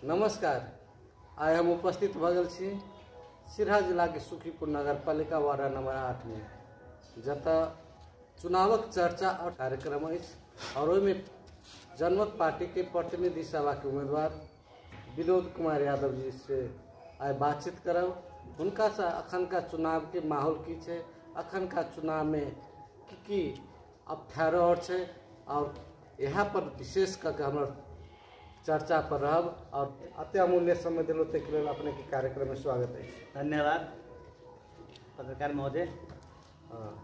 नमस्कार। आइ हम उपस्थित भ गेल छी सिरहा जिला के सुखीपुर नगर पालिका वार्ड नंबर 8 में, जतऽ चुनावक चर्चा और कार्यक्रम अछि और ओहिमे जनमत पार्टी के प्रतिनिधि सभा के उम्मीदवार विनोद कुमार यादव जी से आइ बातचीत करब। हुनका से अखन का चुनाव के माहौल की छै, अखन का चुनाव में की अवधारा छै और यहाँ पर विशेष करके हमर चर्चा पर रहब और अत्यामूल्य समय दिलो तक लेल अपने के कार्यक्रम में स्वागत है। धन्यवाद पत्रकार महोदय।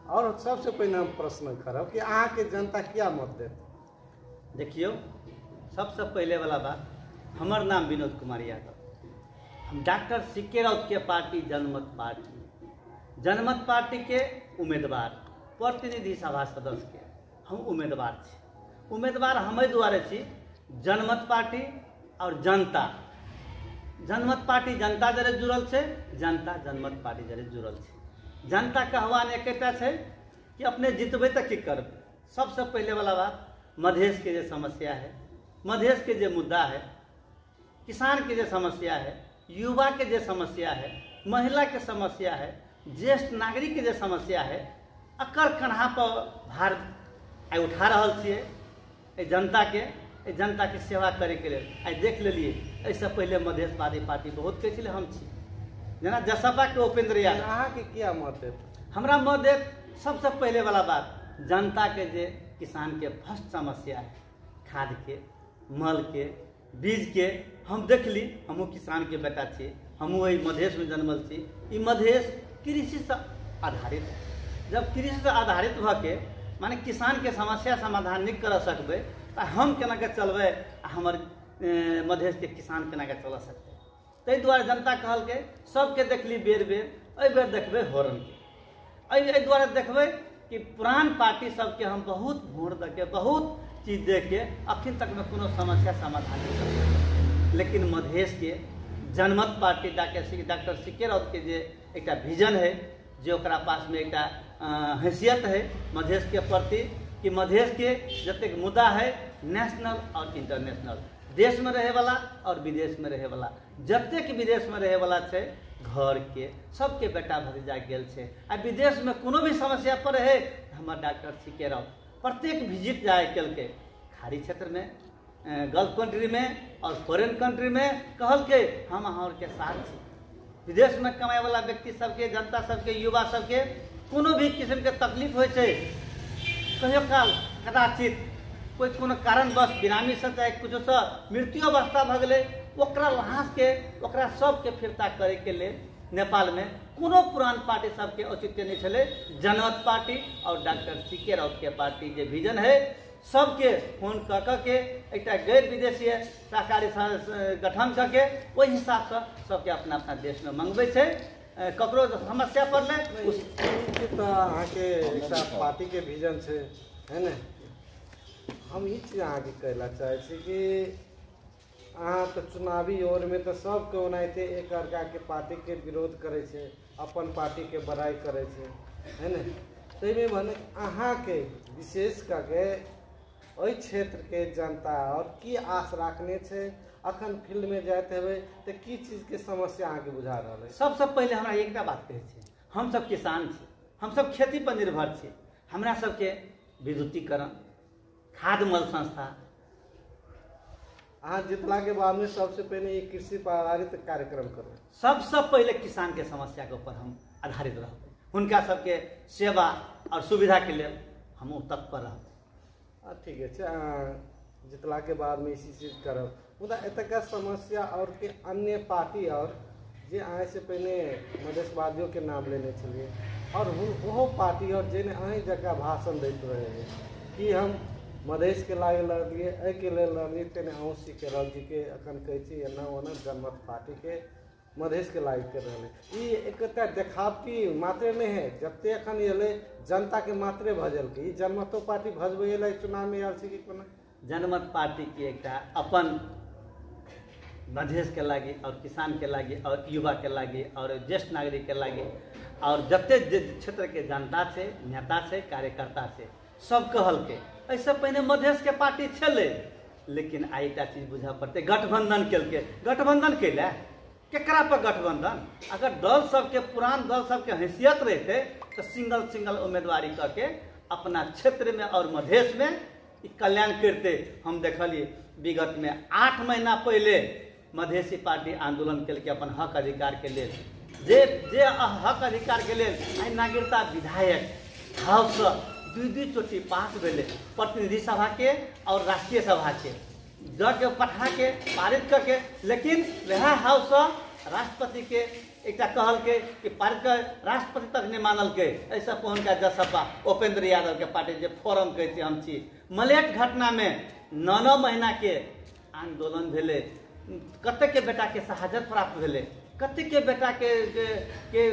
और सबसे पहले हम प्रश्न करब कि अहाँ के जनता क्या मत देत? देखियो, सबसे पहले वाला बात, हमार नाम विनोद कुमार यादव, हम डॉक्टर सीके राउत के पार्टी जनमत पार्टी के उम्मीदवार, प्रतिनिधि सभा सदस्य के हम उम्मीदवार छी। उम्मीदवार हमें दुआरे छी जनमत पार्टी और जनता। जनमत पार्टी जनता जरे जुड़ल छे, जनता जनमत पार्टी जरे जुड़ल छे। जनता का आह्वान एकटा छे कि अपने जितबे तक की करबे। सबसे पहले वाला बात, मधेश के जो समस्या है, मधेश के जो मुद्दा है, किसान के जो समस्या है, युवा के जो समस्या है, महिला के समस्या है, ज्येष्ठ नागरिक के जो समस्या है, अकर कन्हा पर भार आइ उठा रहल छियै। जनता के सेवा करे के लिए आइ देख लेलिए। ऐसे पहले मधेशवादी पार्टी बहुत कहै छलै हम छी, जेना जसपा के उपेंद्र यादव। अहाँ के क्या मत है? हमरा मत है सबसे पहले वाला बात, जनता के जे किसान के फर्स्ट समस्या है, खाद के, मल के, बीज के, हम देख ली। हमहू किसान के बेटा छी, हमहू वही मधेश में जन्मल छी। ई मधेश कृषि से आधारित है। जब कृषि से आधारित भ के माने किसान के समस्या समाधान नहीं कर सकबे तो हम केना के चलबे, हमर मधेश के किसान केना के चल सकते। ताहि दुआरे जनता कहल के सबके देखली बेर बेर देखबे हॉर्न के। एहि दुआरे देखबे कि पुरान पार्टी सबके हम बहुत वोट दे के, बहुत चीज दे के अखन तक में कोनो समस्या समाधान नहीं कर सकते। लेकिन मधेश के जनमत पार्टी डॉक्टर सीके राउत के जे एक विजन है, जो ओकरा पास में एक हैसियत है मधेश के प्रति, कि मधेश के जतेक मुद्दा है नेशनल और इंटरनेशनल, देश में रहे वाला और विदेश में रहे वाला, जतेक विदेश में रहे वाला छे घर के सबके बेटा भतीजा गेल छे। आ विदेश में कोनो भी समस्या पर रहे, हमार डॉक्टर सीके राउत प्रत्येक विजिट जाए कल के, खाड़ी क्षेत्र में, गल्फ कंट्री में और फॉरेन कंट्री में कहल के हम अहाँ के साथ छी। विदेश में कमाए वाला व्यक्ति सबके, जनता सबके, युवा सबके कोनो भी किस्म के तकलीफ हो, कहियो काल कदाचित कोई कोनो कारणवश बिरामी से चाहे कुछ से मृत्यु अवस्था भ गए, ओकरा लाश के ओकरा सबके फिरता करे के लिए नेपाल में कोनो पुरान पार्टी सबके औचित्य नहीं छले। जनमत पार्टी और डॉक्टर सीके राउत के पार्टी जे विजन है, सबके फोन क के एक गैर विदेशीय सहकारी गठन करके वही हिसाब से सबके अपना अपना देश में मंगवे छे। ककरो समस्या पड़ले तो अहाँ के पार्टी के विजन छे, है ना? हम ई चीज अहाँ के कहला चाहे छी कि अहाँ तो चुनावी ओर में तो सबके ओनाहिते एक अर्का के पार्टी के विरोध करे छे, अपन पार्टी के बड़ाई करे छे, है ना? तो में भने अहाँ के विशेष करके ओहि क्षेत्र के जनता और की आस रखने छे, अखन फील्ड में जाते हुए तो की चीज के समस्या आगे बुझा रहा है? सबसे पहले हमरा एक बात कहे छे, हम सब किसान छी, हम सब खेती पर निर्भर छी। हमरा सबके विद्युतीकरण, खाद मल संस्था, अहाँ जितला के बाद में सबसे पहले ये कृषि पर आधारित कार्यक्रम करो। सबसे पहले किसान के समस्या के ऊपर हम आधारित रहते, उनका सबके सेवा और सुविधा के लिए हम तत्पर रहते। ठीक है, जितला के बाद में इसी चीज करब। मुदा एतका समस्या और के अन्य पार्टी और जे आए से पहले मधेशवादियों के नाम लेने चलिए, और वो पार्टी और जेने अहीं जगह भाषण देते रहे कि हम मधेश के लागे लड़लिए, ए के लिए लड़लिए, तेने अहूँ सीके राउत जी के अखन कहै छी एना ओना जनमत पार्टी के मधेश के लागे कर रहे। ई एकटा देखावटी मात्रे नहीं है, जबते अखन एले जनता के मात्रे भजल के। ई जनमतो पार्टी भजबे ला चुनाव में आयल छी कि कोना? जनमत पार्टी की एक अपन मधेश के लागे और किसान के लागे और युवा के लागे और ज्येष्ठ नागरिक के लागे और जते क्षेत्र के जनता से, नेता से, कार्यकर्ता से सब कहल के। ऐसे पहले मधेश के पार्टी छे, लेकिन आइ एकटा चीज बुझऽ पड़तै, गठबंधन केलकै। गठबंधन कैले केकरा पर गठबंधन? अगर दल सबके पुरान दल सबके हैसियत रहते तो सिंगल उम्मीदवारी करके अपना क्षेत्र में और मधेश में कल्याण करते। हम देखलिए विगत में 8 महीना पहले मधेसी पार्टी आंदोलन केलकै अपन हक अधिकार के लेल। जे हक अधिकार के लेल आइ नागरिकता विधायक हाउस 2 चोटी पास भेले, प्रतिनिधि सभा के और राष्ट्रीय सभा के जग के पठा के पारित करके, लेकिन वह हाउस राष्ट्रपति के एक कहल के कि पारित कर राष्ट्रपति तक नहीं मानल के। ऐसा पहुंच का जसपा उपेंद्र यादव के पार्टी जे फोरम कहते हम छी। मलेट घटना में 9 महीना के आंदोलन भेले, कते के बेटा के शहादत प्राप्त भेले, कते के बेटा के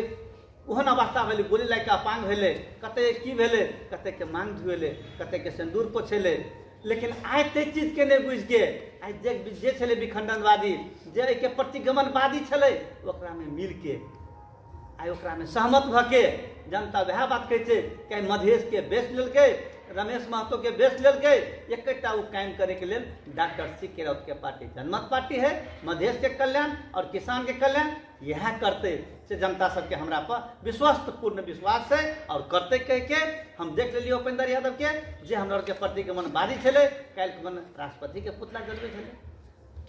ओहन अवस्था भेले गोली लाग के अपांग भेले, कते की भेले, कते के मांग धुएले, कते के सिंदूर पोछेले। लेकिन आइ ते चीज के नहीं बुझ के आइ जे छले विखंडनवादी, जे के प्रतिगमनवादी छले, ओकरा में मिल के आइ ओकरा में सहमत भ के जनता वह बात कहै छै कि मधेश के बेच लेलकै, रमेश महतो के बेच लेलकै। एकटा वो कायम करे के लेल डॉक्टर सी के राउत के पार्टी जनमत पार्टी है, मधेश के कल्याण और किसान के कल्याण यह करते से जनता सबके हमरा पर पूर्ण विश्वास है और करते कह के हम देख लिये उपेंद्र यादव के जे हमरा के प्रतिगमनवादी छले, काल्हि राष्ट्रपति के पुतला जलबे छले,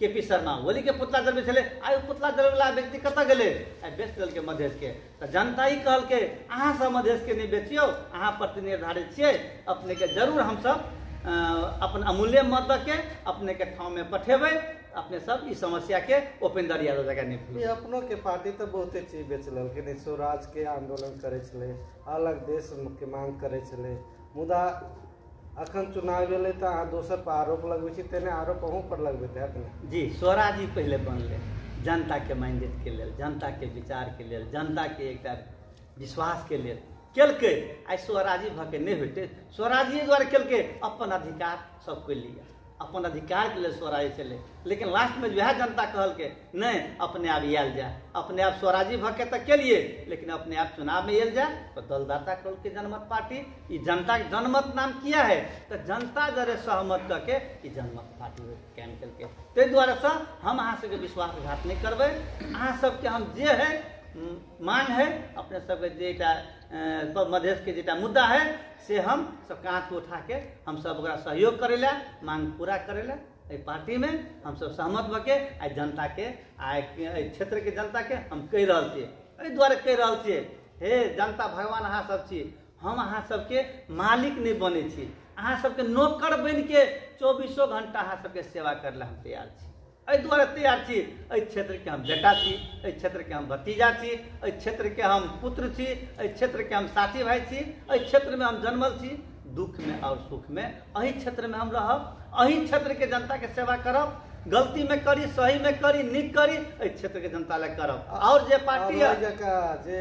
केपी शर्मा ओली के पुतला जलबे छले। आइ पुतला जलबे वाला व्यक्ति कतऽ गेले? आइ बेच देलकै मधेश के। तो जनता ही कहलकै अहाँ सब मधेश के नहीं बेचियो, अहाँ प्रतिनिर्धारित छियै, अपने के जरूर हम सब अपन अमूल्य मत दऽ के अपने के ठाव में पठेबै, अपने सब इस समस्या के उपेंद्र यादव जगह नहीं। अपनों के पार्टी तो बहुते चीज बेच लेलकै, स्वराज के आंदोलन करे छले, अलग देश के मांग करे छले, मुदा अखन चुनाव भेलै तऽ अहाँ दोसर पर आरोप लगबै छी, तेने आरोप अहूँ पर लगबैत हैत ने? जी, स्वराज ही पहले बनले जनता के मैंडेट के लेल, जनता के विचार के लेल, जनता के एक विश्वास के लेल केलकै। आइ स्वराजी भऽ के नहीं होते, स्वराजी द्वारा केलकै, अपन अधिकार सबके लिए, अपन अधिकार के लिए स्वराजी चले। लेकिन लास्ट में वह जनता कहलकै नहीं अपने आप आयल जाए, अपने आप स्वराजी भऽ के तो के लिए, लेकिन अपने आप चुनाव में आयल जाए तो दलदाता कहलकै जनमत पार्टी। ई जनता के जनमत नाम किया है तो जनता जरे सहमत करके जनमत पार्टी कैम केलकै। ताहि दुआरे से हम अहाँ सबके विश्वासघात नहीं करबै। अहाँ सबके हम जे है मांग है अपने सबके जेटा मधेश के जेटा मुद्दा है से हम सब कांध को उठा के हम सब ओकरा सहयोग करे ला, मांग पूरा करे ला पार्टी में हम सब सहमत भके आइ जनता के आइ क्षेत्र के जनता के हम कहि रहल छियै। एहि दुआरे कहि रहल छियै हे जनता भगवान अहाँ सब छी, हम अहाँ सबके मालिक नहीं बने छी, अहाँ सबके नौकर बन के 24 घंटा अहाँ सबके सेवा करे ला हम तैयार छी। एहि दुआरे तैयार छी, एहि क्षेत्र के हम बेटा छी, एहि क्षेत्र के हम भतीजा छी, एहि क्षेत्र के हम पुत्र छी, एहि क्षेत्र के हम साथी भाई छी, एहि क्षेत्र में हम जन्मल छी। दुख में और सुख में एहि क्षेत्र में हम रहब, एहि क्षेत्र के जनता के सेवा करब, गलती में करी सही में करी नीक करी एहि क्षेत्र के जनता ले करब। और जे पार्टी जे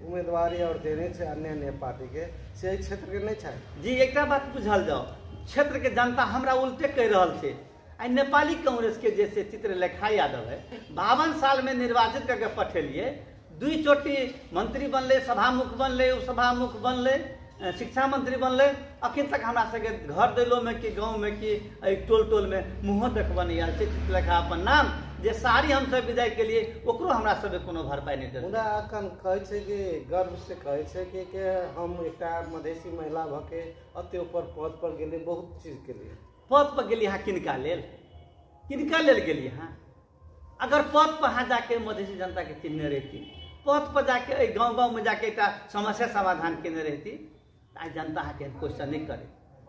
उम्मीदवारी और देने छै अन्य पार्टी के से एहि क्षेत्र के नहीं छै। जी एकटा बात बुझल जाओ, क्षेत्र के जनता हमरा उल्टे कहि रहल छै। आई नेपाली कांग्रेस के जैसे चित्रलेखा यादव है 52 साल में निर्वाचित करके पठेलिए, 2 चोटी मंत्री बनले, सभामुख बनले, उपसभामुख बनले, शिक्षा मंत्री बनले, अखन तक हमरा सबके घर दैलो में कि गाँव में कि टोल टोल में मुँह देखबा नहीं आयल छै। चित्रलेखा अपन नाम जे सारी हम सब विदाई के लिए ओकरो हमरा सबके कोनो भरपाई नहीं देल। मुदा अखन कहै छै कि गर्व से कहै छै कि हम एकटा मधेसी महिला भके अते ऊपर पद पर गेले, बहुत चीज के लिए पद पर गेली। हाँ किनका लेल गेली? हाँ अगर पद पर हाँ जाके मधेसी जनता के चिन्हने रहती, पद पर जाके गाँव गाँव में जाके एक समस्या समाधान केने रहती, आई जनता अहाँ के क्वेश्चन नहीं करे।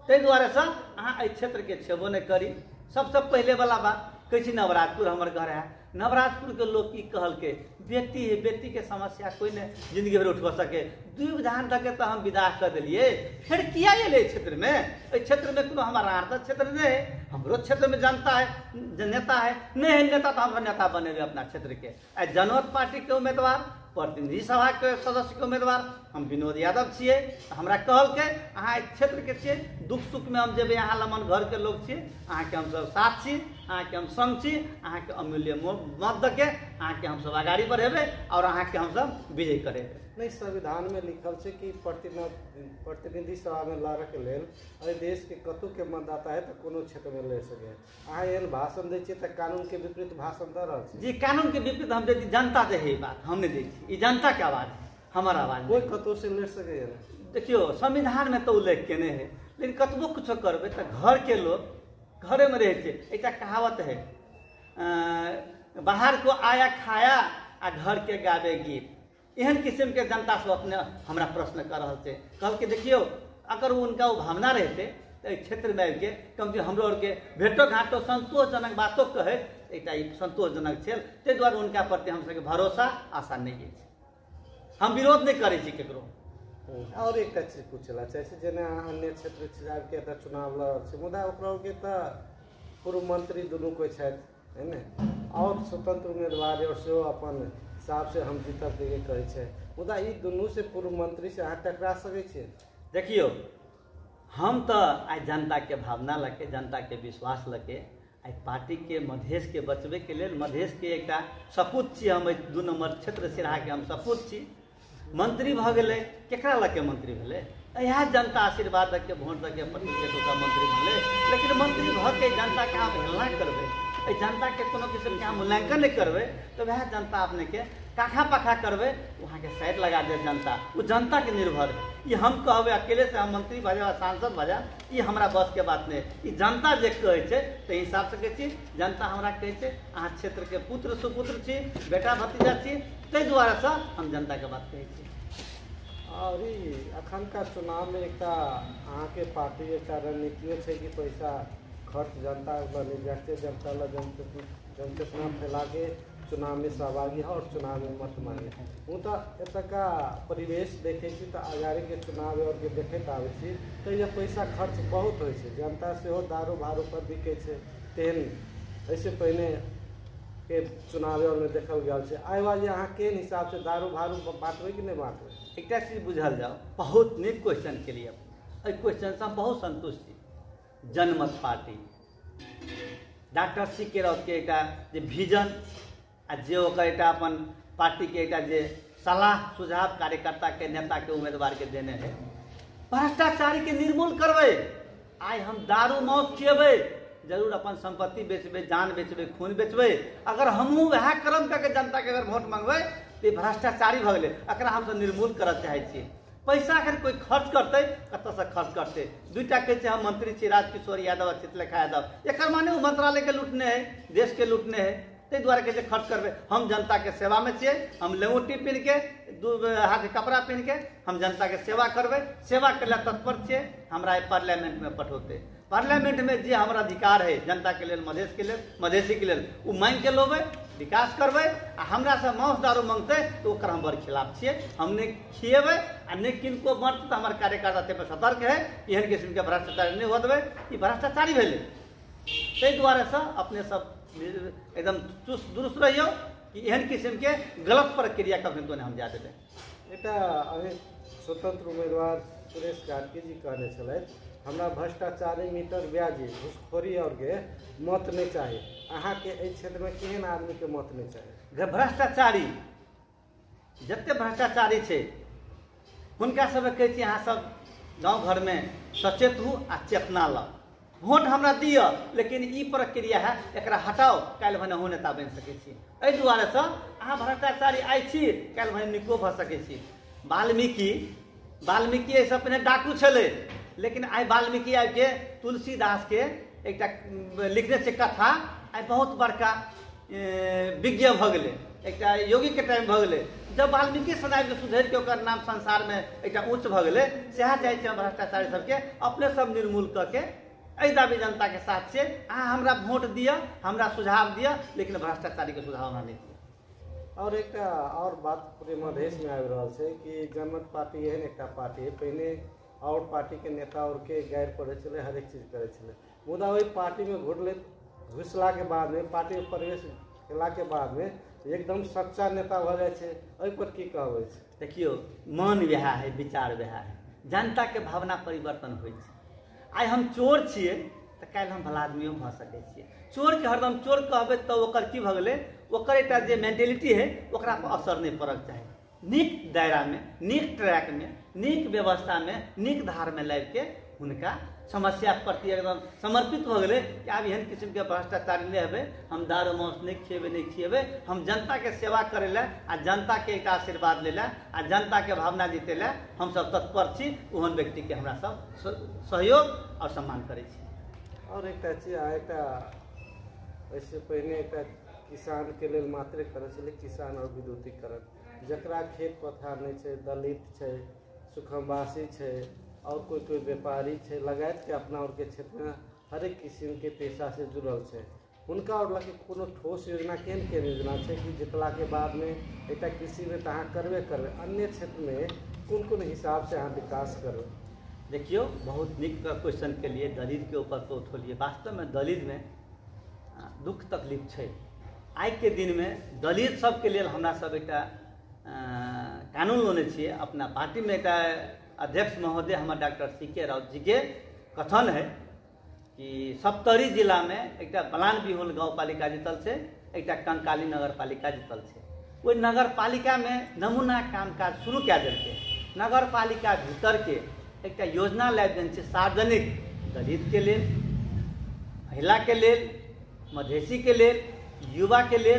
ताहि दुआरे से अहाँ एहि क्षेत्र के छेबो नहीं करी। सबसे पहले वाला बात कहै छी नवराजपुर हमर घर है, नवराजपुर के लोग की कहल के बेटी है, बेटी के समस्या कोई नहीं जिंदगी भर उठवा सके, 2 विधान तक तो हम विदा कर दिलिए, फिर किया ये क्षेत्र में? क्षेत्र में कोनो हमारा आर्थिक क्षेत्र नहीं है, हमरो क्षेत्र में जनता है, नेता है नहीं है, नेता तो हम नेता बने अपना क्षेत्र के। जनमत पार्टी के उम्मीदवार, प्रतिनिधि सभा के सदस्य के उम्मीदवार हम विनोद यादव छियै। हमरा कहल के अहाँ क्षेत्र के छियै, दुख सुख में हम जेबै, अहाँ लमन घर के लोग छियै, अहाँ के हम सब साथ छी। अहाँ के हम संग छी, अहाँ के अमूल्य मत दऽ के अहाँ के हम सब आगाड़ी बढ़ेबै और अहाँ के हम सब विजय करेबै। नहीं, संविधान में लिखल है कि प्रतिनिधि सभा में लड़े के लेल अरे देश के कतौ के मतदाता है तो कोनो क्षेत्र में ले सके। अहाँ एहन भाषण दै छियै तऽ कानून के विपरीत भाषण दऽ रहल छी। जी, कानून के विपरीत हम दै छी, जनता दे है बात, हम नहीं दै छी। ई जनता के आवाज है, हमार आवाज कोई कतौ से ले सके। देखियो संविधान में तो उल्लेख केने है, लेकिन कतबो कुछो करबै तऽ घर के लोग घरे में रहे छै। एकटा कहावत है, बाहर को आया खाया आ घर के गावे गीत। एहन किस्म के जनता सब अपने हमरा प्रश्न कर रहा थे। कहल के देखियो अगर उनका वो भावना रहते तो क्षेत्र में आबि के कम से हमरो और के भेटो घाटो संतोषजनक बातों कहे, एकटा संतोषजनक छल। ताहि दुआरे उनका प्रति हम सबके भरोसा आशा नहीं है। हम विरोध नहीं करे छी केकरो। और एक चीज पूछला चाहे छी, जेना अन्य क्षेत्र के तऽ चुनाव लड़ल छै, मुदा ओकरा के तऽ पूर्व मंत्री दुनू कोई छथि है ने, और स्वतंत्र उम्मीदवार और सेहो अपन हिसाब से हम जीतब देके कहै छै। मुदा ई दुनू से पूर्व मंत्री से अहाँ टकरा सकै छियै? देखियो हम तो आई जनता के भावना लके, जनता के विश्वास लके आई पार्टी के मधेश के बचबे के लेल मधेश के एकटा सपूत छी। हम 2 नंबर क्षेत्र सिराहा के हम सपूत छी। मंत्री भ गेलै, केकरा लके मंत्री भेलै? यहाँ जनता आशीर्वाद दऽ के वोट दऽ के प्रतिनिधित्व का मंत्री बनले। लेकिन मंत्री भ के जनता के आप हेलना करबै, जनता के कोनो किस्म के मूल्यांकन नहीं करबै तो वह जनता अपने के काखा पाखा करबै, वहाँ के साइड लगा दे जनता। वो जनता के निर्भर है। ये हम कहबै अकेले से हम मंत्री भजा सांसद भजा, ये हमारा बस के बात नहीं। ये जनता जे कहै छै तो हिसाब से कहै छी। जनता हमरा कहै छै अहाँ क्षेत्र के पुत्र सुपुत्र छी, बेटा भतीजा छी, ताहि दुआरे से हम जनता के बात कहै छी। और अखन का चुनाव में एक अहाँ के पार्टी एक रणनीतियों छै कि पैसा खर्च जनता जाते जनता ला जनचेतना फैला के चुनाव में सहभागी और चुनाव में मत मांगे। हूँ तो एतका परिवेश देखे तो अगाड़ी के चुनाव और के देखते आवे छी तो ये पैसा खर्च बहुत हो जनता से हो दारू भारू पर बिके तेहन ऐसे पहले के चुनाव और में देखल गया है। आए वाली अहाँ के हिसाब से दारू भारू बांटबे कि नहीं बांटबे? एक चीज बुझल जाओ, बहुत नीक क्वेश्चन के लिए क्वेश्चन से हम बहुत संतुष्ट छी। जनमत पार्टी डॉक्टर सी के राउत के एक विजन आ जे अपन पार्टी के एक सलाह सुझाव कार्यकर्ता के नेता के उम्मीदवार के देने है, भ्रष्टाचारी के निर्मूल करबे। आई हम दारू मौत खिएबे, जरूर अपन संपत्ति बेचबे, जान बेचबे, खून बेचबे। अगर हमहूँ वह कर्म करके जनता के अगर वोट मांगबे तो भ्रष्टाचारी भ गए, एकरा हम सब निर्मूल करऽ चाहे छी। पैसा अगर कोई खर्च करते कत से खर्च करते? 2टा कहते हम मंत्री छी, राजकिशोर यादव, चित्रलेखा यादव। एक माने वो मंत्रालय के लूटने है, देश के लूटने है, ताहि दुआरे कैसे खर्च करबे? हम जनता के सेवा में छिए, हम लेंगोटी पहन के हाथ कपड़ा पहन के हम जनता के सेवा करबे। सेवा करे तत्पर छिए। हमरा पार्लियामेंट में पठौते, पार्लियामेंट में जे हमारा अधिकार है जनता के लेल, मधेश के लेल, मधेसी के लेल, वो मांग के लोबे, विकास करबे। आ हमरा से मांस दारू मांगते तो ओकर हम बड़ खिलाफ छिए। हमने खिएबे आ नहीं किनको मरते तो हमारे कार्यकर्ता ते पर सतर्क है। एहन किस्म के भ्रष्टाचारी नहीं हो देवे, ई भ्रष्टाचारी भेले। ताहि दुआरे से अपने सब एकदम चुस्त दुरुस्त रहियो कि एहन किस्म के गलत प्रक्रिया कभी तो हम जा देवे। एटा स्वतंत्र उम्मीदवार सुरेश गार्गी जी कहने चले हमरा भ्रष्टाचारी, मीटर ब्याजी, घुसखोरी और के मत नहीं चाहिए। अहाँ के एहि क्षेत्र में केहन आदमी के मत नहीं चाहिए? भ्रष्टाचारी जते भ्रष्टाचारी छे हुनका सब कहै छी अहाँ सब गाँव घर में सचेत हूँ आ चेतना ला। वोट हमरा दिया, लेकिन ई प्रक्रिया है एकरा हटाओ, काल्हि भने हो नेता बनि सकै छी। एहि दुआरे से अहाँ भ्रष्टाचारी आइ छी, काल्हि भने निको भऽ सकै छी। वाल्मीकि एहिसँ पहिने डाकू छलै, लेकिन आई वाल्मीकि आबि के तुलसीदास के एकटा लिखने छै कथा, आई बहुत बड़का विज्ञ भ गेलै, एकटा योगी के टाइम भ गेलै। जब वाल्मीकि सुनाबि के सुधरि के ओकर नाम संसार में एकटा उच्च भ गेलै, सएह चाहै छै भ्रष्टाचारी सबके अपने सब निर्मूल कऽ के एहि दाबी जनता के साथ छियै। अहाँ हमरा वोट दिया, हमरा सुझाव दिया, लेकिन भ्रष्टाचारी के सुझाव हमरा नहीं दिया। और एक और बात पूरे मधेश में आबि रहल छै कि जनमत पार्टी एहन एकटा पार्टी है, पहिने और पार्टी के नेता और के गाइड पड़े चले, हर एक चीज करे चले। मुदा वही पार्टी में घुसला के बाद में, पार्टी में प्रवेश केला के बाद में एकदम सच्चा नेता भ जाए छै। ओहि पर की कहबै? देखियो मन वह है, विचार वह है, जनता के भावना परिवर्तन होइ छै। आई हम चोर छिए तो काल्हि हम भला आदमियों भऽ सकै छियै। चोर के हरदम चोर कहबै तऽ ओकर की भऽ गेलै, ओकर एकटा जे मेंटेलिटी है ओकरा पर असर नहीं पड़क चाही। नीक दायरा में, नीक ट्रैक में, नीक व्यवस्था में, नीक धार में लाबि के हुनका समस्या प्रति एकदम समर्पित हो गए कि आब एहन किस्म के भ्रष्टाचारी नहीं हेबे, हम दारू मांस नहीं खिएबे, हम जनता के सेवा करे ला आ जनता के एक आशीर्वाद ले ला आ जनता के भावना जीते ला हम सब तत्पर छी। ओहन व्यक्ति के हमरा सब सहयोग और सम्मान करे छी। और एक चीज एकटा वैसे पहले एक किसान के लेल मात्र करे छले किसान और विद्युतीकरण, जकरा खेत पथार नहीं छै, दलित छै, सुखमवासी छै और कोई व्यापारी छै, लगायत के अपना और के क्षेत्र में हर एक किस्म के पेशा से जुड़ल छै, उनका और लगे कोनो ठोस योजना केन योजना छै कि जितला के बाद में एक कृषि में तहाँ करबे अन्य क्षेत्र में कौन हिसाब से अहाँ विकास करबे। देखियो बहुत निक क्वेश्चन के लिए दलित के ऊपर तो उठौलिए। वास्तव में दलित में दुख तकलीफ छै। आई के दिन में दलित सब के लिए हमरा सब एक कानून लोने छिए। अपना पार्टी में एक अध्यक्ष महोदय हमारे डॉक्टर CK राउत जी के कथन है कि सप्तरी जिला में एक बलान बिहुल गाँव पालिका जीतल से, एक कंकाली नगर पालिका जीतल से। वो नगर पालिका में नमूना कामकाज शुरू क्या देलके। नगर पालिका भीतर के एक योजना लाइब देने से सार्वजनिक दलित के लिए, महिला के लिए, मधेसी के लिए, युवा के लिए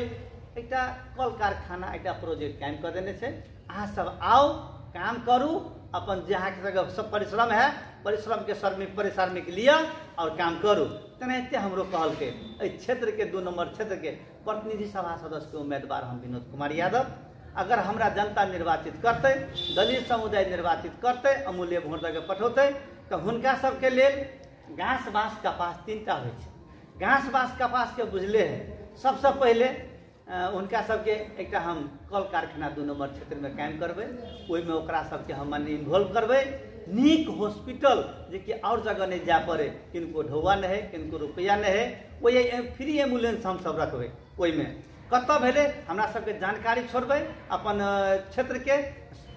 एक कल कारखाना एक प्रोजेक्ट कायम कर देने से। अहाँ सब आओ काम करू, अपन जहाँ के सब परिश्रम है परिश्रम के परिश्रमिक लिया और काम करू। तेनाहिते हमरो कहल के क्षेत्र के 2 नंबर क्षेत्र के प्रतिनिधि सभा सदस्य के उम्मीदवार हम विनोद कुमार यादव, अगर हमरा जनता निर्वाचित करते, दलित समुदाय निर्वाचित करते, अमूल्य वोट दे के पठौते तो हुनका सबके लेल घास बाँस कपास 3टा होइ छै। घास बाँस कपास के बुझले है। सबसे पहले उनका सबके एक हम कल कारखाना 2 नंबर क्षेत्र में कायम करबे, ओहि में ओकरा सबके हम इन्वॉल्व करबे। नीक हॉस्पिटल जे कि और जगह नहीं जा पड़े, किनको ढौआ नहीं है, किनको रुपया नहीं है, वही फ्री एम्बुलेंस हम सब रखबे। ओहि में कतऽ भेले हमरा सबके जानकारी छोड़बे। अपन क्षेत्र के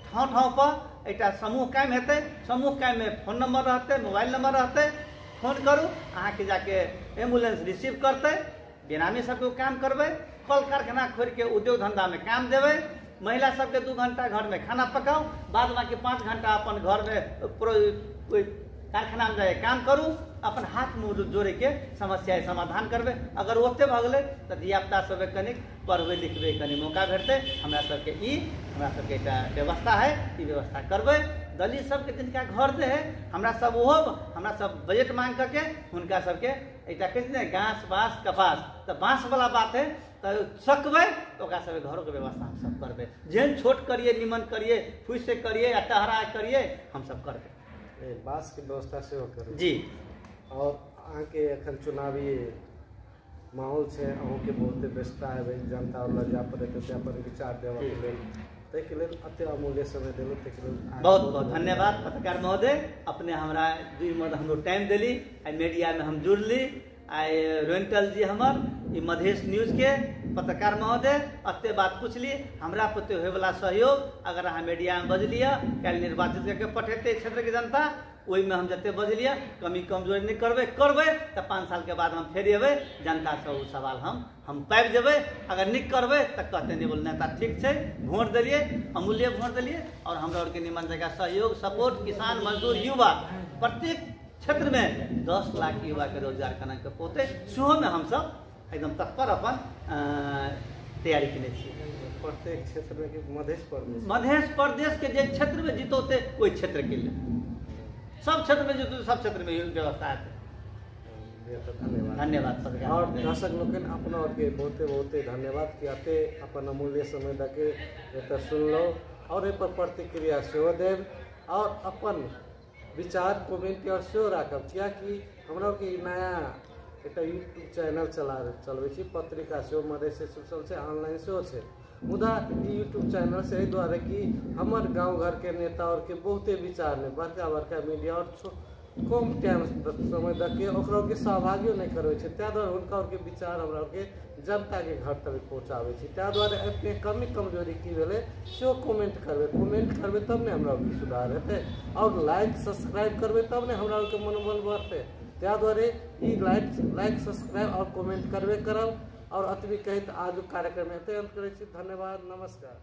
ठाव ठाव पर एक समूह कायम हेतै। समूह कायम में फोन नंबर रहते, मोबाइल नंबर रहते, फोन करू अहाँ के जाके एम्बुलेंस रिसीव करते। बेनामी सबके काम करबे। कल कारखाना खोल के उद्योग धंधा में काम देवे। महिला सबके 2 घंटा घर में खाना पकाओ, बाद बाकी 5 घंटा अपन घर में कारखाना में जाए काम करू। अपन हाथ मुँह जोड़े के समस्या समाधान करबे। अगर ओते भ गए तो धियापुता सब कनिक पढ़बे लिखबे कनि मौका भेटते। हमरा सबके एक व्यवस्था है, ई व्यवस्था करबे। दलित सबके जिनका घर दे है हमरा सब बजट मांग करके हुनका सबके एक कहते हैं घास बाँस कपास, तो बाँस वाला बात है तो सकबे तो ओकरा सब घरों के व्यवस्था हम सब करबे। जेहन छोट करिए, निमन करिए, फूस से करिए या टहरा करिए, हम सब करबे। बाँस के व्यवस्था से करें जी। और अहाँ के एखन चुनावी माहौल से अहूँ के बहुत व्यस्तता है, जनता और लजा पड़े तो अपन विचार देवे के लेल ताके लेल अति अमूल्य समय देलो ताके लेल बहुत बहुत धन्यवाद पत्रकार महोदय। अपने हमरा 2 मिनट हमरो टाइम दिली। आई मीडिया में हम जुड़ली। आई रोइंटल जी हमर ई मधेश न्यूज के पत्रकार महोदय अते बात पूछली। हमरा प्रति होय वाला सहयोग अगर अहाँ मीडिया में बजलिए, कल निर्वाचित करके पठेते क्षेत्र के जनता, ओहि में हम जते बजलिए कमी कमजोरी नहीं करबे तो 5 साल के बाद हम फेर अबे जनता से वो सवाल हम पाबि देवे। अगर निक करबे तो कहते नहीं बोल नेता ठीक है, वोट दिलिए, अमूल्य वोट दिलिए और हमरा और के निमन जगह सहयोग सपोर्ट किसान मजदूर युवा प्रत्येक क्षेत्र में 10 लाख युवा के रोजगार करना के पोते सुहो में हम सब एकदम तत्पर अपन तैयारी के लिए। प्रत्येक क्षेत्र में मध्य प्रदेश के जे क्षेत्र में जीतोते वही क्षेत्र के लिए सब क्षेत्र में जीतो, सब क्षेत्र में व्यवस्था है। धन्यवाद पत्रकार और दर्शक लोग अपना और के बहुते धन्यवाद कि आते अपन अमूल्य समय दे के सुन लो और पर प्रतिक्रिया सेहो देव और अपन विचार कमेंट और सेहो राखब। क्या कि हमरा के नया एक यूट्यूब चैनल चलबे छी, पत्रिका सेहो मधेश सोशल से ऑनलाइन सेहो छै। मुदा यूट्यूब चैनल से एहि दुआरे कि हमर गांव घर के नेता और के बहुते विचार ने बड़का मीडिया और कम टाइम समय दे के ओकरा के सहभागियो नहीं करबे छै। तै दुआरे हुनका और के विचार हमरा और के जनता के घर तक पहुँचाबे छी। तै दुआरे अपने कमी कमजोरी की भेले सेहो कमेंट करबे तब ने हमरा और के सुधार हेतै और लाइक सब्सक्राइब करबे तब ने हमरा और के मनोबल बढ़तै। त्या द्वारे ई लाइक सब्सक्राइब और कमेंट करबे करब और अतबी कहित आज कार्यक्रम एते अंत करै छी। धन्यवाद, नमस्कार।